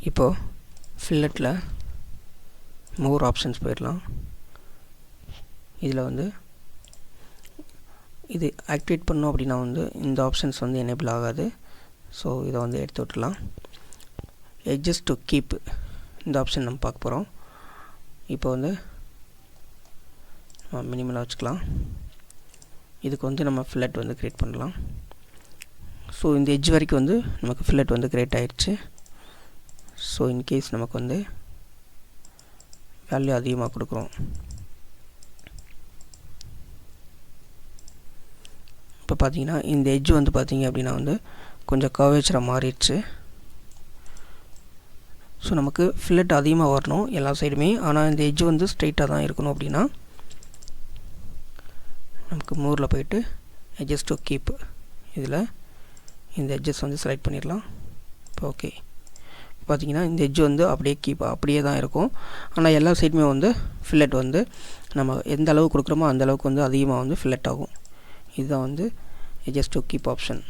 இப்போது ஃபில்லட்டில் மோர் ஆப்ஷன்ஸ் போயிடலாம். இதில் வந்து இது ஆக்டிவேட் பண்ணோம் அப்படின்னா வந்து இந்த ஆப்ஷன்ஸ் வந்து எனேபிள் ஆகாது. ஸோ இதை வந்து எடுத்து விட்டுலாம். எட்ஜஸ் டு கீப் இந்த ஆப்ஷன் நம்ம பார்க்க போகிறோம். இப்போ வந்து மினிமலாக வச்சுக்கலாம். இதுக்கு வந்து நம்ம ஃபில்லட் வந்து க்ரியேட் பண்ணலாம். ஸோ இந்த எட்ஜ் வரைக்கும் வந்து நமக்கு ஃபில்லட் வந்து க்ரியேட் ஆகிடுச்சு. ஸோ இன்கேஸ் நமக்கு வந்து வேல்யூ அதிகமாக கொடுக்குறோம். இப்போ பார்த்தீங்கன்னா இந்த எட்ஜ் வந்து பார்த்தீங்க அப்படின்னா வந்து கொஞ்சம் கர்வேச்சராக மாறிடுச்சு. ஸோ நமக்கு ஃபில்லட் அதிகமாக வரணும் எல்லா சைடுமே. ஆனால் இந்த எட்ஜ் வந்து ஸ்ட்ரைட்டாக தான் இருக்கணும் அப்படின்னா நமக்கு மோரில் போயிட்டு எட்ஜஸ் டு கீப் இதில் இந்த எட்ஜஸ் வந்து செலக்ட் பண்ணிடலாம். இப்போ ஓகே, பார்த்தீங்கன்னா இந்த எட்ஜ் வந்து அப்படியே தான் இருக்கும். ஆனால் எல்லா சைடுமே வந்து ஃபில்லட் வந்து நம்ம எந்த அளவுக்கு கொடுக்குறோமோ அந்த அளவுக்கு வந்து அதிகமாக வந்து ஃபில்லட் ஆகும். இதுதான் வந்து எட்ஜஸ் டு கீப் ஆப்ஷன்.